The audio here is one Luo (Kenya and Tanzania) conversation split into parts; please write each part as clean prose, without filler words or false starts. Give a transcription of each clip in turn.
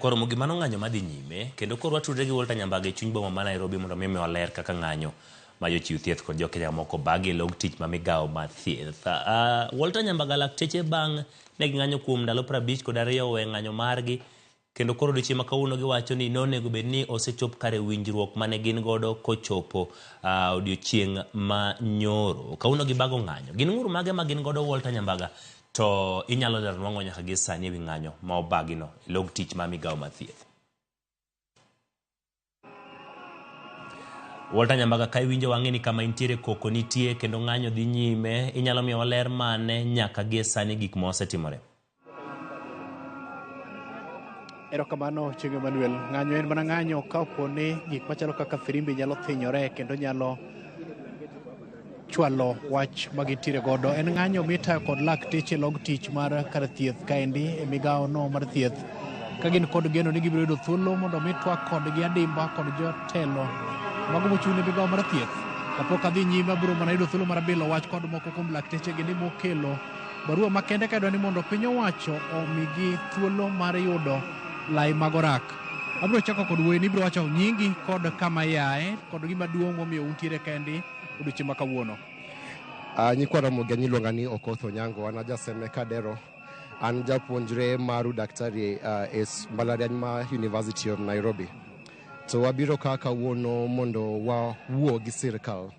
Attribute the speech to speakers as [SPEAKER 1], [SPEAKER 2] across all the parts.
[SPEAKER 1] Koro gimano ng'anyo madhi nyime kendo koro watudre gi Walter Nyambaga e chuny boma ma Nairobi mondo mi oler kaka ng'anyo ma jochiw thieth kod jokenya moko bagi log tich ma migawo mar thieth. Walter Nyambaga lakteche bang' ne ging'anyo kuom ndalo 52 owe ng'anyo margi kendo koro odiochieng' ma kawuono giwacho ni nonego bed ni osechop kare winjruok mane gin godo kochopo odiochieng' ma nyoro. Kawuono gibago ng'anyo. Gin ng'uru mage ma gin godo Walter Nyambaga to inyalo lero nwang'o nyaka gi sani ewi ng'anyo ma obagino log tich ma migawo mar thieth. Walter Nyambaga ka iwinjo wang'e ni kama intiere koko nitie kendo ng'anyo dhi nyime, inyalo miyo waler mane nyaka gi sani gik ma osetimore.
[SPEAKER 2] Erokamano Chieng' Emmanuel. Ng'anyo en mana ng'anyo ka oponi gik machalo kaka firimbi nyalo thinyore kendo nyalo chwalo wach magintiere godo. En ng'anyo mitayo kod lakteche log tich mar kar thieth kaendi e migawo no mar thieth ka gin kod geno ni gibiro yudo thuolo mondo mi twak kodgi adimba kod jotelo mago mochung' ne migawo mar thieth. Kapok adhi nyime abiro mana yudo thuolo mar bilo wach kod moko kuom lakteche gi ni mokelo barua makende ka idwa ni mondo piny owacho omigi thuolo mar yudo lai mag orak. Abiro chako kod wuoyi ni biro wacho nyingi kod kama yae kod gima duong' momiyo untiere kendi odiochieng' ma kawuono.
[SPEAKER 3] Nyikwa Ramogi iluonga ni Okoth Onyango, an ajaseme Kadero. An japuonjre mar udaktari e mbalariany ma University of Nairobi. To wabiro ka kawuono mondo wawuo gi sirkal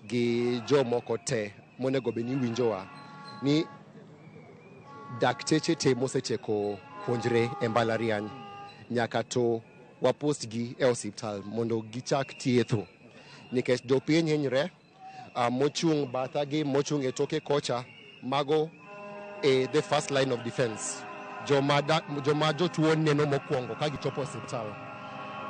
[SPEAKER 3] gi jomoko te monego bed ni winjowa ni dakteche te mosetieko puonjre e mbalariany nyaka to wapost gi e osiptal mondo gichak thietho nikech jopiny hinyre mochung' batha gi mochung' e toke kocha mago the first line of defense. Joma jotuo neno mokwongo ka gichopo osiptal.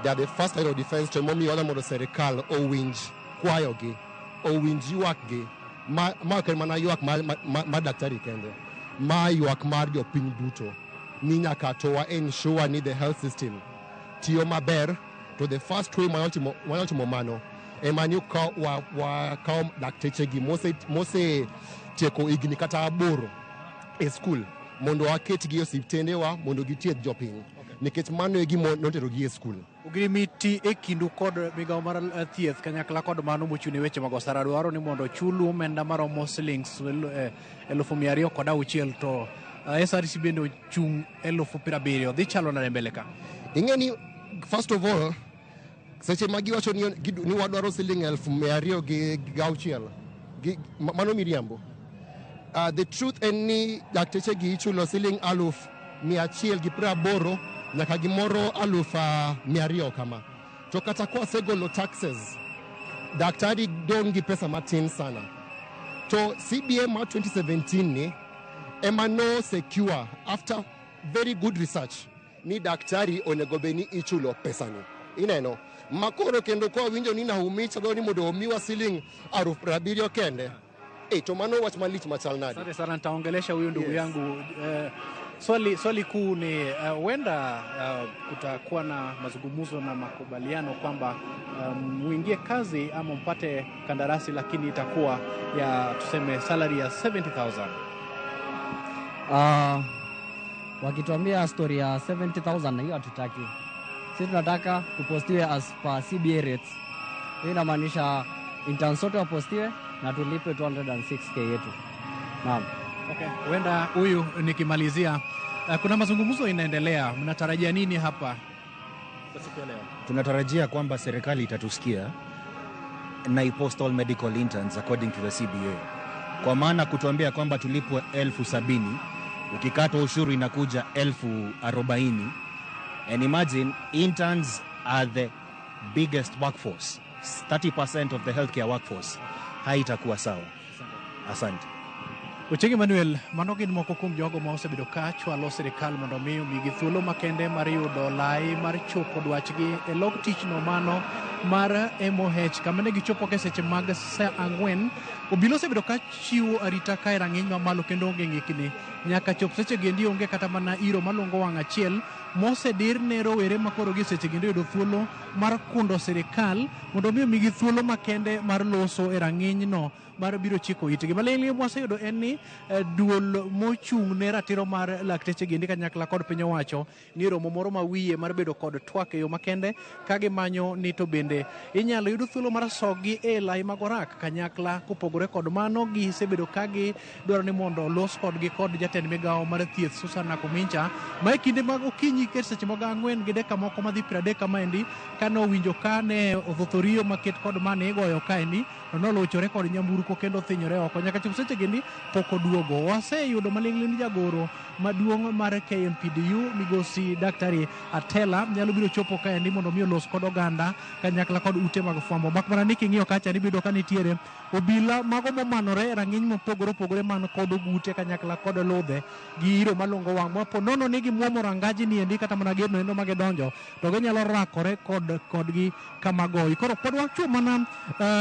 [SPEAKER 3] They are the first line of defense to momiyo wadwa mondo serikal owinj kwayogi, owinj ywakgi. Ma ok en mana ywak mar daktari kende, ma ywak mar jopiny duto. Ni nyaka to wa ensure ni the health system tiyo maber. To the first way wanatimo mano ema ni wakawo dakteche gi mosetieko higni kata 8 e skul mondo waketgi e osiptendewa mondo githiedh jopiny. Nikech mano e gima noterogi e skul.
[SPEAKER 2] Ugrimiti e kindu kod migawo mar thieth kanyakla kod mano mochung' e weche mag osara dwaro ni mondo chulu omenda maromo silings 206,000 to SRC bende ochung' 70,000. Dhi chalo nade mbele ka?
[SPEAKER 3] Ing'e ni first of all seche ma giwacho ni wadwaro siling 206,000 mano miriambo. The truth en ni dakteche gi ichulo siling 180,000 nyaka gimoro 200,000 kama. To kata kwa segolo taxes daktari dong gi pesa matin sana. To CBA ma 2017 ni ema no secure after very good research ni daktari onego bed ni ichulo pesa ni. Ineno makoro kendo kwa winjo ni naumicha do ni mondo omiwa siling 70,000 kende. To mano wach malich machal nadi.
[SPEAKER 2] Asante sana, nitaongelesha huyu ndugu yangu. Swali kuu ni huenda kutakuwa na mazungumzo na makubaliano kwamba muingie kazi ama mpate kandarasi lakini itakuwa ya tuseme salary ya 70,000.
[SPEAKER 4] Wakituambia story ya 70,000 hiyo hatutaki. Sisi tunataka tupostiwe as per CBA rates. Hii inamaanisha interns sote wapostiwe na tulipe 206k yetu. Naam.
[SPEAKER 2] Okay, huenda huyu nikimalizia kuna mazungumzo inaendelea. Mnatarajia nini hapa kwa siku ya leo?
[SPEAKER 5] Tunatarajia kwamba serikali itatusikia na ipost all medical interns according to the CBA. Kwa maana kutuambia kwamba tulipwe 70,000, ukikata ushuru inakuja 40,000. And imagine interns are the biggest workforce, 30% of the healthcare workforce. Haitakuwa sawa. Asante.
[SPEAKER 2] Chieng' Emmanuel, mano gin moko kuom jogo ma osebedo ka chwalo sirikal mondo mi omigi thuolo makende mar yudo lai mar chopo dwachgi e log tich no mano mar MOH kama ne gichopo ke seche mag saa 4. Obila osebedo ka chiwo arita kae rang'iny mamalo kendo onge ng'ikni. Nyaka chop seche gendi onge kata mana iro malongo wang' achiel mosedir ne rowere makoro gi seche gendi yudo thuolo mar kundo sirikal mondo mi omigi thuolo makende mar loso e rang'iny no mar biro chiko itgi. Maling'ling' mwaseyudo en ni duol mochung' ne ratiro mar lakteche gendi kanyakla kod piny owacho ni romo moro ma wiye mar bedo kod twak e yo makende ka gimanyo ni to bende inyalo yud thuolo mar sogi e lai magorak kanyakla. Kopogore kod mano gisebedo ka gidwaro ni mondo los kodgi kod jatend migawo mar thieth Susan Nakumincha ma e kinde mag okinyi ket seche mag 4 gi dakika moko madhi 30 kamaendi kane owinjo ka ne odhothorio maket kod mane igoyo kaendi nolochore kod nyamburko kendo thinyore oko. Nyaka chop seche gendi pok oduogo. Waseyudo maling'ling' jagoro maduong' mar KMPDU migosi Daktari Atela nyalo biro chopo kaendi mondo mi olos kod oganda kanyakla kod ute mag fwambo. Mak mana ni king'iyo kacha ni bido ka nitiere obila mago momanore rang'iny mopogore opogore man kod ogute kanyakla kod ludhe gi iro malongo wang' mapo nono ni gimuomo rangaji ni endi kata mana geno endo magidonjo to ginyalo rakore kodgi kama goyi. Koro pod wacho mana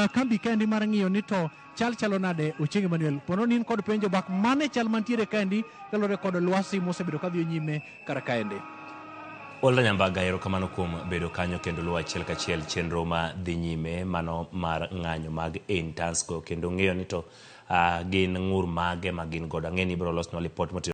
[SPEAKER 2] kambi kendi mar ng'iyo ni to chalo nade Ochieng' Emmanuel pono nin kod penjo bak mane chal mantiere kendi kalore kod lwasi mosebedo kadhi nyime kar kaendi.
[SPEAKER 1] Walter Nyambaga, erokamano kuom bedo kanyo kendo luwo achiel kachiel chenro ma dhi nyime mano mar ng'anyo mag Intansco kendo ng'eyo ni to gin ng'ur mage ma gin godo. Ang'e ni ibiro losnwa lipot